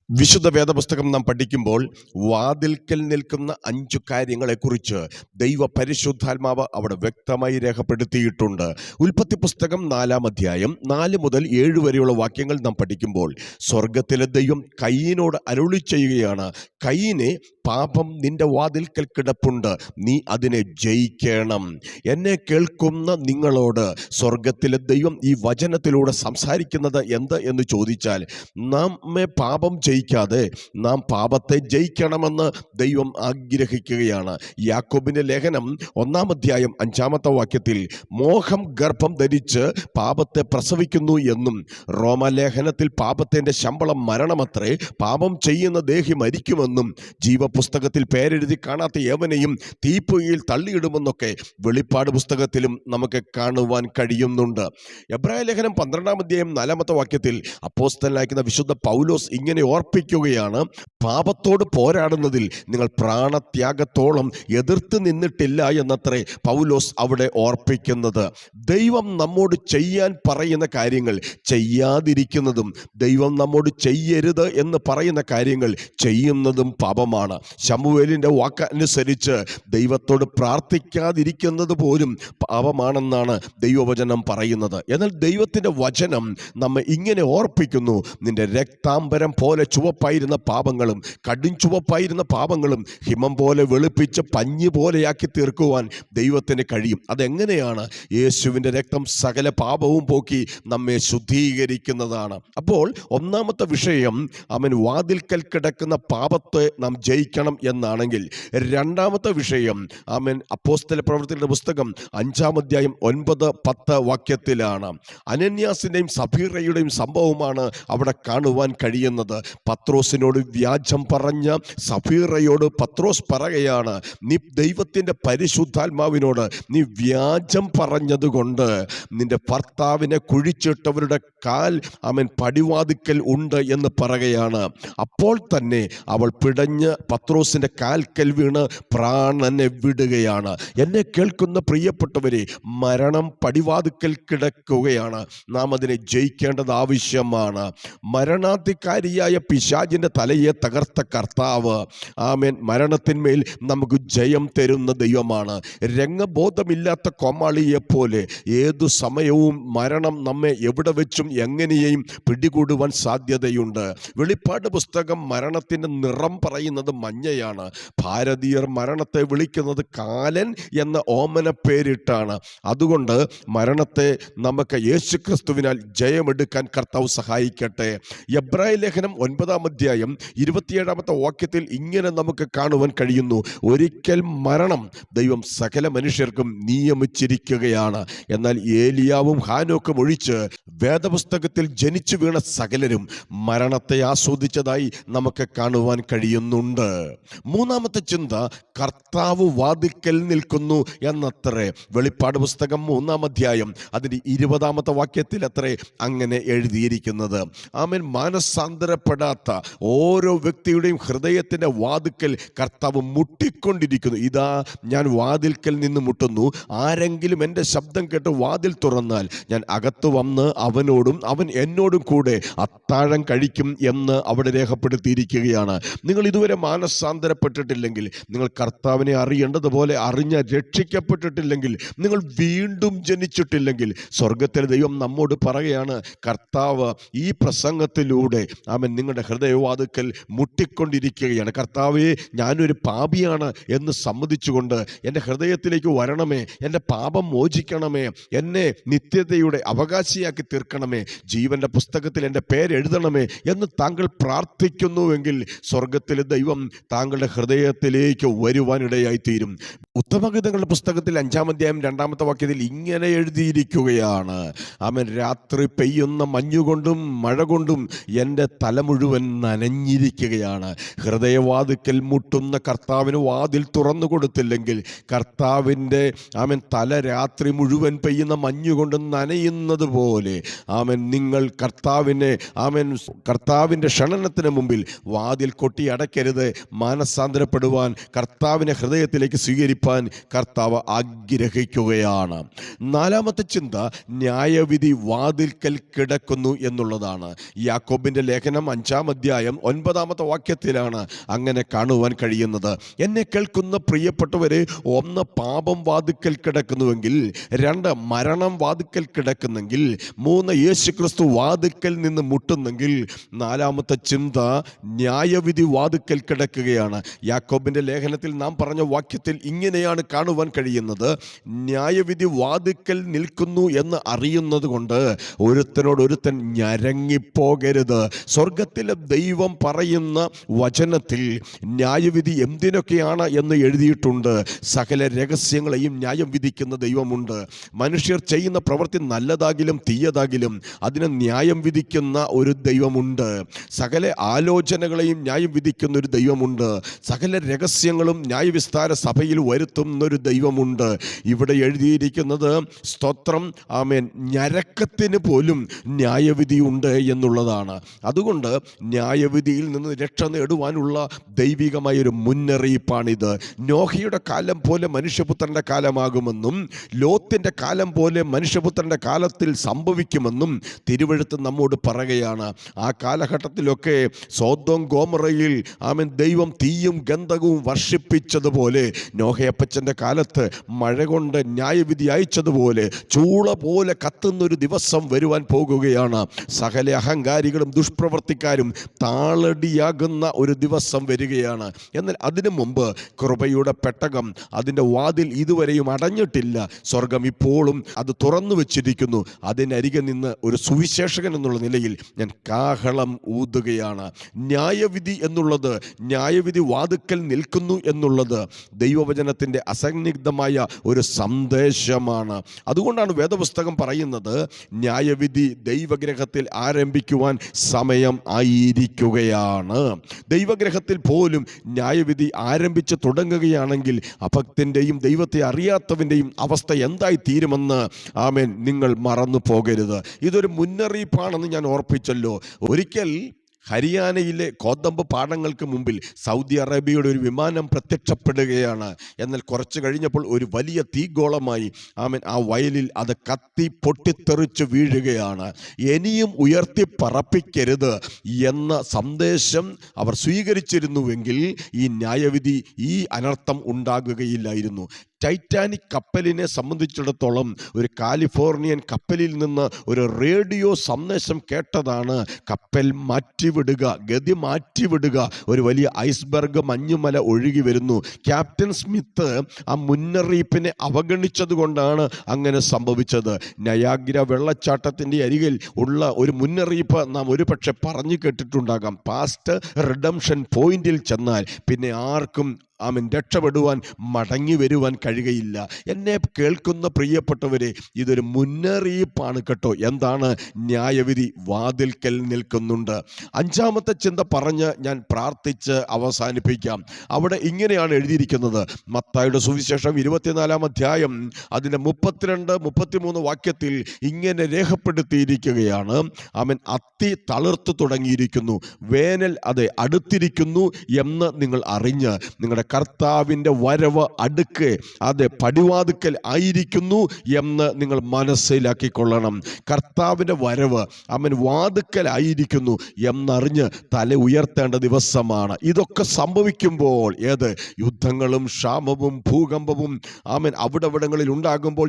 വിശുദ്ധ വേദപുസ്തകം നാം പഠിക്കുമ്പോൾ വാതിൽക്കൽ നിൽക്കുന്ന 5 കാര്യങ്ങളെക്കുറിച്ച് ദൈവ പരിശുദ്ധാത്മാവ് അവിടെ വ്യക്തമായി രേഖപ്പെടുത്തിയിട്ടുണ്ട്. ഉൽപ്പത്തി പുസ്തകം 4-ാം അധ്യായം 4 മുതൽ 7 വരെയുള്ള വാക്യങ്ങൾ നാം പഠിക്കുമ്പോൾ സ്വർഗത്തിലെ ദൈവം കയീനോട് അരുളി ചെയ്യുകയാണ്, കയീനെ, പാപം നിന്റെ വാതിൽക്കൽ കിടപ്പുണ്ട്, നീ അതിനെ ജയിക്കണം. എന്നെ കേൾക്കുന്ന നിങ്ങളോട് സ്വർഗത്തിലെ ദൈവം ഈ വചനത്തിലൂടെ സംസാരിക്കുന്നത് എന്ത് എന്ന് ചോദിച്ചാൽ, നമ്മെ പാപം ജയിക്കാതെ നാം പാപത്തെ ജയിക്കണമെന്ന് ദൈവം ആഗ്രഹിക്കുകയാണ്. യാക്കോബിന്റെ ലേഖനം 1-ാം അധ്യായം 5-ാമത്തെ വാക്യത്തിൽ മോഹം ഗർഭം ധരിച്ച് പാപത്തെ പ്രസവിക്കുന്നു എന്നും റോമാലേഖനത്തിൽ പാപത്തിന്റെ ശമ്പളം മരണമത്രേ, പാപം ചെയ്യുന്ന ദേഹി മരിക്കുമെന്നും ജീവപുസ്തകത്തിൽ പേരെഴുതി കാണാത്ത ഏവനെയും തീപ്പൊയ്യിൽ തള്ളിയിടുമെന്നൊക്കെ വെളിപ്പാട് പുസ്തകത്തിലും നമുക്ക് കാണുവാൻ കഴിയുന്നുണ്ട്. എബ്രായ ലേഖനം 12-ാം അധ്യായം 4-ാമത്തെ വാക്യത്തിൽ അപ്പോസ്തലനായിരിക്കുന്ന വിശുദ്ധ പൗലോസ് ഇങ്ങനെ ഓർപ്പിക്കുകയാണ്, പാപത്തോട് പോരാടുന്നതിൽ നിങ്ങൾ പ്രാണത്യാഗത്തോളം എതിർത്ത് നിന്നിട്ടില്ല എന്നത്രേ പൗലോസ് അവിടെ ഓർപ്പിക്കുന്നത്. ദൈവം നമ്മോട് ചെയ്യാൻ പറയുന്ന കാര്യങ്ങൾ ചെയ്യാതിരിക്കുന്നതും ദൈവം നമ്മോട് ചെയ്യരുത് എന്ന് പറയുന്ന കാര്യങ്ങൾ ചെയ്യുന്നതും പാപമാണ്. ശമൂവേലിൻ്റെ വാക്കനുസരിച്ച് ദൈവത്തോട് പ്രാർത്ഥിക്കാതിരിക്കുന്നത് പോലും പാപമാണെന്നാണ് ദൈവവചനം പറയുന്നത്. എന്നാൽ ദൈവത്തിൻ്റെ വചനം നമ്മെ ഇങ്ങനെ ഓർപ്പിക്കുന്നു, നിന്റെ രക്താംബരം പോലെ ചുവപ്പായിരുന്ന പാപങ്ങളും കടും ചുവപ്പായിരുന്ന പാപങ്ങളും ഹിമം പോലെ വെളുപ്പിച്ച് പഞ്ഞി പോലെയാക്കി തീർക്കുവാൻ ദൈവത്തിന് കഴിയും. അതെങ്ങനെയാണ്? യേശുവിൻ്റെ രക്തം സകല പാപവും പോക്കി നമ്മെ ശുദ്ധീകരിക്കുന്നതാണ്. അപ്പോൾ ഒന്നാമത്തെ വിഷയം, അവൻ വാതിൽക്കൽ കിടക്കുന്ന പാപത്തെ നാം ജയിക്കണം എന്നാണെങ്കിൽ, രണ്ടാമത്തെ വിഷയം അപ്പോസ്തല പ്രവൃത്തികളുടെ പുസ്തകം 5-ാം അധ്യായം 9-10 വാക്യത്തിലാണ്. അനന്യാസിൻ്റെയും സഫീറയുടെയും സംഭവമാണ് അവിടെ കാണുവാൻ കഴിയുന്നത്. പത്രോസിനോട് വ്യാജം പറഞ്ഞ സഫീറയോട് പത്രോസ് പറയുകയാണ്, നീ ദൈവത്തിൻ്റെ പരിശുദ്ധാത്മാവിനോട് നീ വ്യാജം പറഞ്ഞതുകൊണ്ട് നിന്റെ ഭർത്താവിനെ കുഴിച്ചിട്ടവരുടെ കാൽ പടിവാതിക്കൽ ഉണ്ട് എന്ന് പറയുകയാണ്. അപ്പോൾ തന്നെ അവൾ പിടഞ്ഞ് പത്രോസിൻ്റെ കാൽക്കൽ വീണ് പ്രാണനെ വിടുകയാണ്. എന്നെ കേൾക്കുന്ന പ്രിയപ്പെട്ടവരെ, മരണം പടിവാതിക്കൽ കിടക്കുകയാണ്. നാം അതിനെ ജയിക്കേണ്ടത് ആവശ്യമാണ്. മരണാധികാരിയായ പിശാചിൻ്റെ തലയെ തകർത്ത കർത്താവ് മരണത്തിന്മേൽ നമുക്ക് ജയം തരുന്ന ദൈവമാണ്. രംഗബോധമില്ലാത്ത കൊമാളിയെപ്പോലെ ഏതു സമയവും മരണം നമ്മെ എവിടെ വെച്ചും എങ്ങനെയും പിടികൂടുവാൻ സാധ്യതയുണ്ട്. വെളിപ്പാട് പുസ്തകം മരണത്തിൻ്റെ നിറം പറയുന്നത് മഞ്ഞയാണ്. ഭാരതീയർ മരണത്തെ വിളിക്കുന്നത് കാലൻ എന്ന ഓമന പേരിട്ടാണ്. അതുകൊണ്ട് മരണത്തെ നമുക്ക് യേശുക്രിസ്തുവിനാൽ ജയമെടുക്കാൻ കർത്താവ് സഹായിക്കട്ടെ. എബ്രായ ലേഖനം 9-ാം അധ്യായം 27-ാമത്തെ വാക്യത്തിൽ ഇങ്ങനെ നമുക്ക് കാണുവാൻ കഴിയുന്നു, ഒരിക്കൽ മരണം ദൈവം സകല മനുഷ്യർക്കും നിയമിച്ചിരിക്കുകയാണ്. എന്നാൽ ഏലിയാവും ഹാനോക്കും ഒഴിച്ച് വേദപുസ്തകത്തിൽ ജനിച്ചു വീണ സകലരും മരണത്തെ ആസ്വദിച്ചതായി നമുക്ക് കാണുവാൻ കഴിയുന്നുണ്ട്. മൂന്നാമത്തെ ചിന്ത, കർത്താവ് വാതിൽക്കൽ നിൽക്കുന്നു എന്നത്രേ. വെളിപ്പാട് പുസ്തകം 3-ാം അധ്യായം അതിൻ്റെ 20-ാമത്തെ വാക്യത്തിൽ അത്രേ അങ്ങനെ എഴുതിയിരിക്കുന്നത്. മാനസാന്തരപ്പെടാത്ത ഓരോ വ്യക്തിയുടെയും ഹൃദയത്തിൻ്റെ വാതിൽക്കൽ കർത്താവ് മുട്ടിക്കൊണ്ടിരിക്കുന്നു. ഇതാ ഞാൻ വാതിൽക്കൽ നിന്ന് മുട്ടുന്നു, ആരെങ്കിലും എൻ്റെ ശബ്ദം കേട്ട് വാതിൽ തുറന്നാൽ ഞാൻ അകത്ത് വന്ന് അവനോടും അവൻ എന്നോടും കൂടെ അത്താഴം കഴിക്കും എന്ന് അവിടെ രേഖപ്പെടുത്തിയിരിക്കുകയാണ്. നിങ്ങൾ ഇതുവരെ മാനസാന്തരപ്പെട്ടിട്ടില്ലെങ്കിൽ, നിങ്ങൾ കർത്താവിനെ അറിയേണ്ടതുപോലെ അറിഞ്ഞ് രക്ഷിക്കപ്പെട്ടിട്ടില്ലെങ്കിൽ, നിങ്ങൾ വീണ്ടും ജനിച്ചിട്ടില്ലെങ്കിൽ, സ്വർഗത്തിലെ ദൈവം നമ്മോട് പറയുകയാണ്, കർത്താവ് ഈ പ്രസംഗത്തിലൂടെ നിങ്ങളുടെ ഹൃദയവാതിൽക്കൽ മുട്ടിക്കൊണ്ടിരിക്കുകയാണ്. കർത്താവേ, ഞാനൊരു പാപിയാണ് എന്ന് സമ്മതിച്ചുകൊണ്ട് എൻ്റെ ഹൃദയത്തിലേക്ക് വരണമേ, എൻ്റെ പാപം മോചിക്കണമേ, എന്നെ നിത്യതയുടെ അവകാശിയാക്കി തീർക്കണമേ, ജീവൻ്റെ പുസ്തകത്തിൽ എൻ്റെ പേരെഴുതണമേ എന്ന് താങ്കൾ പ്രാർത്ഥിക്കുന്നുവെങ്കിൽ സ്വർഗത്തിലെ ദൈവം താങ്കളുടെ ഹൃദയത്തിലേക്ക് വരുവാനിടയായിത്തീരും. ഉത്തമഗീതങ്ങളുടെ പുസ്തകത്തിൽ 5-ാം അധ്യായം 2-ാമത്തെ വാക്യത്തിൽ ഇങ്ങനെ എഴുതിയിരിക്കുകയാണ്, രാത്രി പെയ്യുന്ന മഞ്ഞുകൊണ്ടും മഴ കൊണ്ടും എൻ്റെ തല മുഴുവൻ നനഞ്ഞിരിക്കുകയാണ്. ഹൃദയവാതിൽക്കൽ മുട്ടുന്ന കർത്താവിന് വാതിൽ തുറന്നു കൊടുത്തില്ലെങ്കിൽ, കർത്താവിൻ്റെ തല രാത്രി മുഴുവൻ പെയ്യുന്ന മഞ്ഞുകൊണ്ട് നനയുന്നത് പോലെ നിങ്ങൾ കർത്താവിൻ്റെ ക്ഷണനത്തിന് മുമ്പിൽ വാതിൽ കൊട്ടി അടയ്ക്കരുത്. മാനസാന്തരപ്പെടുവാൻ, കർത്താവിനെ ഹൃദയത്തിലേക്ക് സ്വീകരിപ്പാൻ കർത്താവ് ആഗ്രഹിക്കുകയാണ്. നാലാമത്തെ ചിന്ത ന്യായവിധി വാതിൽക്കൽ കിടക്കുന്നു എന്നുള്ളതാണ്. യാക്കോബിന്റെ ലേഖനം 5-ാം അധ്യായം 9-ാമത്തെ വാക്യത്തിലാണ് അങ്ങനെ കാണുവാൻ കഴിയുന്നത്. എന്നെ കേൾക്കുന്ന പ്രിയപ്പെട്ടവരെ, 1 പാപം വാതിൽക്കൽ കിടക്കുന്നുവെങ്കിൽ, 2 മരണം വാതിൽക്കൽ കിടക്കുന്നെങ്കിൽ, 3 യേശുക്രിസ്തു വാതിൽക്കൽ നിന്ന് മുട്ടുന്നെങ്കിൽ, 4-ാമത്തെ ചിന്ത ന്യായവിധി വാതിൽക്കൽ കിടക്കുകയാണ്. യാക്കോബിന്റെ ലേഖനത്തിൽ നാം പറഞ്ഞ വാക്യത്തിൽ ഇങ്ങനെയാണ് കാണുവാൻ കഴിയുന്നത്: ന്യായവിധി വാതിൽക്കൽ നിൽക്കുന്നു എന്ന് അറിയുന്നത് കൊണ്ട് ഒരുത്തനോടൊരുത്തൻ ഞരങ്ങിപ്പോകരുത്. സ്വർഗത്തിലെ ദൈവം പറയുന്ന വചനത്തിൽ ന്യായവിധി എന്തിനൊക്കെയാണ് എന്ന് എഴുതിയിട്ടുണ്ട്. സകല രഹസ്യങ്ങളെയും ന്യായം വിധിക്കുന്ന ദൈവമുണ്ട്. മനുഷ്യർ ചെയ്യുന്ന പ്രവൃത്തി നല്ലതാകിലും തീയതാകിലും അതിനെ ന്യായം വിധിക്കുന്ന ഒരു ദൈവമുണ്ട്. സകല ആലോചനകളെയും ന്യായം വിധിക്കുന്ന ഒരു ദൈവമുണ്ട്. സകല രഹസ്യങ്ങളും ന്യായവിസ്താര സഭയിൽ വരുത്തുന്നൊരു ദൈവമുണ്ട്. ഇവിടെ എഴുതിയിരിക്കുന്നത്, സ്തോത്രം, ആമേൻ, ഞരക്കത്തിന് പോലും ന്യായവിധിയുണ്ട് എന്നുള്ളതാണ്. അതുകൊണ്ട് ന്യായവിധിയിൽ നിന്ന് രക്ഷ നേടുവാനുള്ള ദൈവികമായൊരു മുന്നറിയിപ്പാണിത്. നോഹയുടെ കാലം പോലെ മനുഷ്യപുത്രൻ്റെ കാലമാകുമെന്നും ലോത്തിൻ്റെ കാലം പോലെ മനുഷ്യപുത്രൻ്റെ കാലത്തിൽ സംഭവിക്കുമെന്നും തിരുവെഴുത്ത് നമ്മോട് പറയുകയാണ്. ആ കാലഘട്ടത്തിലൊക്കെ സോദോം ഗോമറയിൽ ആമേൻ ദൈവം തീയും ഗന്ധകവും വർഷിപ്പിച്ചതുപോലെ, നോഹയപ്പച്ചൻ്റെ കാലത്ത് മഴ കൊണ്ട് ന്യായവിധി അയച്ചതുപോലെ ചൂള പോലെ കത്തുന്നൊരു ദിവസം വരുവാൻ പോകുകയാണ്. സകല അഹങ്കാരികളും ദുഷ്പ്രവർത്തിക്കാരും താളടിയാകുന്ന ഒരു ദിവസം വരികയാണ്. എന്നാൽ അതിനു മുമ്പ് കൃപയുടെ പെട്ടകം, അതിൻ്റെ വാതിൽ ഇതുവരെയും അടഞ്ഞിട്ടില്ല. സ്വർഗം ഇപ്പോഴും അത് തുറന്നു വെച്ചിരിക്കുന്നു. അതിനരികെ നിന്ന് ഒരു സുവിശേഷകൻ എന്നുള്ള നിലയിൽ ഞാൻ കാഹളം ഊതുകയാണ്. ന്യായവിധി എന്നുള്ളത്, ന്യായവിധി വാതിൽക്കൽ നിൽക്കുന്നു എന്നുള്ളത് ദൈവവചനത്തിൻ്റെ അസന്നിഗ്ധമായ ഒരു സന്ദേശമാണ്. അതുകൊണ്ടാണ് വേദപുസ്തകം പറയുന്നത്, ന്യായവിധി ദൈവഗ്രഹത്തിൽ ആരംഭിക്കുവാൻ സമയം ആയിരിക്കുകയാണ്. ദൈവഗ്രഹത്തിൽ പോലും ന്യായവിധി ആരംഭിച്ച് തുടങ്ങുകയാണെങ്കിൽ അഭക്തൻ്റെയും ദൈവത്തെ അറിയാത്തവൻ്റെയും അവസ്ഥ എന്തായി തീരുമെന്ന് ആമേൻ നിങ്ങൾ മറന്നു പോകരുത്. ഇതൊരു മുന്നറിയിപ്പാണെന്ന് ഞാൻ ഓർപ്പിച്ചല്ലോ. ഒരിക്കൽ ഹരിയാനയിലെ കോതമ്പ് പാടങ്ങൾക്ക് മുമ്പിൽ സൗദി അറേബ്യയുടെ ഒരു വിമാനം പ്രത്യക്ഷപ്പെടുകയാണ്. എന്നാൽ കുറച്ച് കഴിഞ്ഞപ്പോൾ ഒരു വലിയ തീഗോളമായി ആമേൻ ആ വയലിൽ അത് കത്തി പൊട്ടിത്തെറിച്ച് വീഴുകയാണ്. ഇനിയും ഉയർത്തി പറപ്പിക്കരുത് എന്ന സന്ദേശം അവർ സ്വീകരിച്ചിരുന്നുവെങ്കിൽ ഈ ന്യായവിധി, ഈ അനർത്ഥം ഉണ്ടാകുകയില്ലായിരുന്നു. ടൈറ്റാനിക് കപ്പലിനെ സംബന്ധിച്ചിടത്തോളം ഒരു കാലിഫോർണിയൻ കപ്പലിൽ നിന്ന് ഒരു റേഡിയോ സന്ദേശം കേട്ടതാണ് കപ്പൽ മാറ്റിവിടുക, ഗതി മാറ്റിവിടുക, ഒരു വലിയ ഐസ്ബർഗ് മഞ്ഞുമല ഒഴുകി വരുന്നു. ക്യാപ്റ്റൻ സ്മിത്ത് ആ മുന്നറിയിപ്പിനെ അവഗണിച്ചത് കൊണ്ടാണ് അങ്ങനെ സംഭവിച്ചത്. നയാഗ്ര വെള്ളച്ചാട്ടത്തിൻ്റെ അരികിൽ ഉള്ള ഒരു മുന്നറിയിപ്പ് നാം ഒരുപക്ഷെ പറഞ്ഞു കേട്ടിട്ടുണ്ടാകാം. പാസ്റ്റ് റിഡംഷൻ പോയിന്റിൽ ചെന്നാൽ പിന്നെ ആർക്കും ആമേൻ രക്ഷപ്പെടുവാൻ, മടങ്ങി വരുവാൻ കഴിയുകയില്ല. എന്നെ കേൾക്കുന്ന പ്രിയപ്പെട്ടവരെ, ഇതൊരു മുന്നറിയിപ്പാണ് കേട്ടോ. എന്താണ്? ന്യായവിധി വാതിൽക്കൽ നിൽക്കുന്നുണ്ട്. 5-ാമത്തെ ചിന്ത പറഞ്ഞ് ഞാൻ പ്രാർത്ഥിച്ച് അവസാനിപ്പിക്കാം. അവിടെ ഇങ്ങനെയാണ് എഴുതിയിരിക്കുന്നത്. മത്തായിയുടെ സുവിശേഷം 24-ാം അധ്യായം അതിൻ്റെ 32-33 വാക്യത്തിൽ ഇങ്ങനെ രേഖപ്പെടുത്തിയിരിക്കുകയാണ്. ആമേൻ, അത്തി തളിർത്തു തുടങ്ങിയിരിക്കുന്നു, വേനൽ അതെ അടുത്തിരിക്കുന്നു എന്ന് നിങ്ങൾ അറിഞ്ഞ് നിങ്ങളുടെ കർത്താവിൻ്റെ വരവ് അടുക്കെ, അതെ പടിവാതുക്കൽ ആയിരിക്കുന്നു എന്ന് നിങ്ങൾ മനസ്സിലാക്കിക്കൊള്ളണം. കർത്താവിൻ്റെ വരവ് അവൻ വാതുക്കൽ ആയിരിക്കുന്നു എന്നറിഞ്ഞ് തല ഉയർത്തേണ്ട ദിവസമാണ്. ഇതൊക്കെ സംഭവിക്കുമ്പോൾ, ഏത് യുദ്ധങ്ങളും ക്ഷാമവും ഭൂകമ്പവും ആമൻ അവിടങ്ങളിൽ ഉണ്ടാകുമ്പോൾ,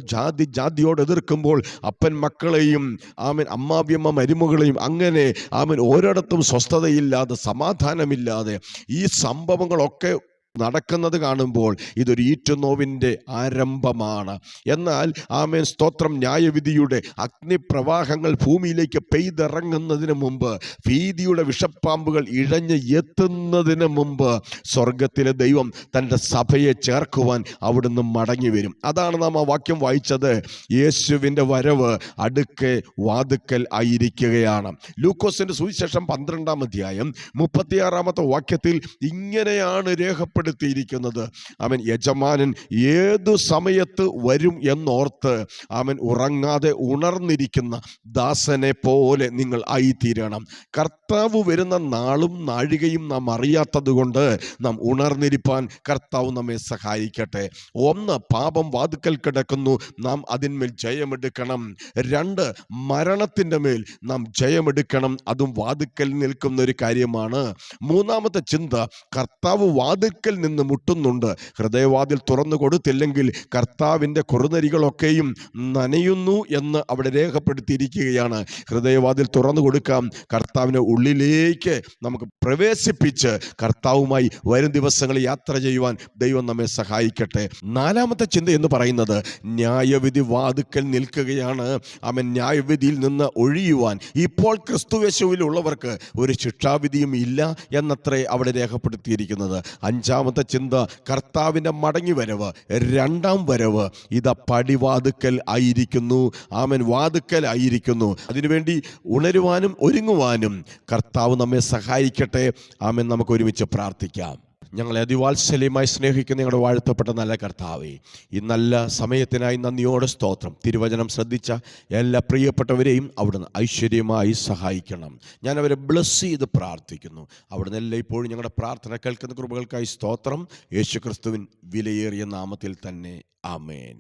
ജാതിയോട് എതിർക്കുമ്പോൾ, അപ്പൻ മക്കളെയും ആമൻ അമ്മാവിയമ്മ മരുമകളെയും, അങ്ങനെ ആമൻ ഓരോടത്തും സ്വസ്ഥതയില്ലാതെ, സമാധാനമില്ലാതെ ഈ സംഭവങ്ങളൊക്കെ നടക്കുന്നത് കാണുമ്പോൾ ഇതൊരു ഈറ്റുനോവിൻ്റെ ആരംഭമാണ്. എന്നാൽ ആമേൻ സ്തോത്രം, ന്യായവിധിയുടെ അഗ്നിപ്രവാഹങ്ങൾ ഭൂമിയിലേക്ക് പെയ്തിറങ്ങുന്നതിന് മുമ്പ്, ഭീതിയുടെ വിഷപ്പാമ്പുകൾ ഇഴഞ്ഞ് എത്തുന്നതിന് മുമ്പ് സ്വർഗത്തിലെ ദൈവം തൻ്റെ സഭയെ ചേർക്കുവാൻ അവിടുന്ന് മടങ്ങി വരും. അതാണ് നാം ആ വാക്യം വായിച്ചത്. യേശുവിൻ്റെ വരവ് അടുക്കെ വാതുക്കൽ ആയിരിക്കുകയാണ്. ലൂക്കോസിൻ്റെ സുവിശേഷം 12-ാം അധ്യായം 36-ാമത്തെ വാക്യത്തിൽ ഇങ്ങനെയാണ് രേഖപ്പെടുത്തി രേഖപ്പെടുത്തിയിരിക്കുന്നത്. അവൻ യജമാനൻ ഏതു സമയത്ത് വരും എന്നോർത്ത് അവൻ ഉറങ്ങാതെ ഉണർന്നിരിക്കുന്ന ദാസനെ പോലെ നിങ്ങൾ ആയിത്തീരണം. കർത്താവ് വരുന്ന നാളും നാഴികയും നാം അറിയാത്തത് കൊണ്ട് നാം ഉണർന്നിരിപ്പാൻ കർത്താവ് നമ്മെ സഹായിക്കട്ടെ. ഒന്ന്, പാപം വാതുക്കൽ കിടക്കുന്നു, നാം അതിന്മേൽ ജയമെടുക്കണം. രണ്ട്, മരണത്തിൻ്റെ മേൽ നാം ജയമെടുക്കണം, അതും വാതുക്കൽ നിൽക്കുന്ന ഒരു കാര്യമാണ്. മൂന്നാമത്തെ ചിന്ത, കർത്താവ് വാതിൽക്കൽ നിന്ന് മുട്ടുന്നുണ്ട്. ഹൃദയവാതിൽ തുറന്നു കൊടുത്തില്ലെങ്കിൽ കർത്താവിൻ്റെ കുറുനരികളൊക്കെയും നനയുന്നു എന്ന് അവിടെ രേഖപ്പെടുത്തിയിരിക്കുകയാണ്. ഹൃദയവാതിൽ തുറന്നു കൊടുക്കാം. കർത്താവിനെ ഉള്ളിലേക്ക് നമുക്ക് പ്രവേശിപ്പിച്ച് കർത്താവുമായി വരും ദിവസങ്ങളിൽ യാത്ര ചെയ്യുവാൻ ദൈവം നമ്മെ സഹായിക്കട്ടെ. നാലാമത്തെ ചിന്ത എന്ന് പറയുന്നത്, ന്യായവിധി വാതിൽക്കൽ നിൽക്കുകയാണ്. അവൻ ന്യായവിധിയിൽ നിന്ന് ഒഴിയുവാൻ ഇപ്പോൾ ക്രിസ്തുയേശുവിലുള്ളവർക്ക് ഒരു ശിക്ഷാവിധിയും ഇല്ല എന്നത്രേ അവിടെ രേഖപ്പെടുത്തിയിരിക്കുന്നത്. അഞ്ചാമത്തെ ചിന്ത, കർത്താവിൻ്റെ മടങ്ങി വരവ്, രണ്ടാം വരവ് ഇതാ പടിവാതുക്കൽ ആയിരിക്കുന്നു. ആമൻ, വാതുക്കൽ ആയിരിക്കുന്നു. അതിനുവേണ്ടി ഉണരുവാനും ഒരുങ്ങുവാനും കർത്താവ് നമ്മെ സഹായിക്കട്ടെ. ആമൻ, നമുക്ക് ഒരുമിച്ച് പ്രാർത്ഥിക്കാം. ഞങ്ങളെ അതിവാത്സല്യമായി സ്നേഹിക്കുന്ന ഞങ്ങളുടെ വാഴ്ത്തപ്പെട്ട നല്ല കർത്താവേ, ഈ നല്ല സമയത്തിനായി നന്ദിയോടെ സ്തോത്രം. തിരുവചനം ശ്രദ്ധിച്ച എല്ലാ പ്രിയപ്പെട്ടവരെയും അവിടുന്ന് ഐശ്വര്യമായി സഹായിക്കണം. ഞാൻ അവരെ ബ്ലസ് ചെയ്ത് പ്രാർത്ഥിക്കുന്നു. അവിടുന്ന് എല്ലാം ഇപ്പോഴും ഞങ്ങളുടെ പ്രാർത്ഥന കേൾക്കുന്ന കൃപകൾക്കായി സ്തോത്രം. യേശുക്രിസ്തുവിൻ വിലയേറിയ നാമത്തിൽ തന്നെ ആമേൻ.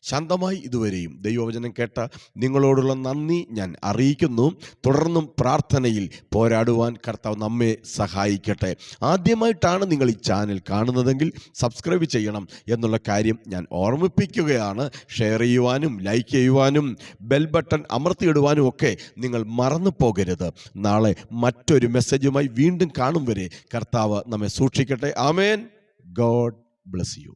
ശാന്തമായി ഇതുവരെയും ദൈവവചനം കേട്ട നിങ്ങളോടുള്ള നന്ദി ഞാൻ അറിയിക്കുന്നു. തുടർന്നും പ്രാർത്ഥനയിൽ പോരാടുവാൻ കർത്താവ് നമ്മെ സഹായിക്കട്ടെ. ആദ്യമായിട്ടാണ് നിങ്ങൾ ഈ ചാനൽ കാണുന്നതെങ്കിൽ സബ്സ്ക്രൈബ് ചെയ്യണം എന്നുള്ള കാര്യം ഞാൻ ഓർമ്മിപ്പിക്കുകയാണ്. ഷെയർ ചെയ്യുവാനും ലൈക്ക് ചെയ്യുവാനും ബെൽ ബട്ടൺ അമർത്തിയിടുവാനും ഒക്കെ നിങ്ങൾ മറന്നു പോകരുത്. നാളെ മറ്റൊരു മെസ്സേജുമായി വീണ്ടും കാണും വരെ കർത്താവ് നമ്മെ സൂക്ഷിക്കട്ടെ. ആമേൻ. God bless U.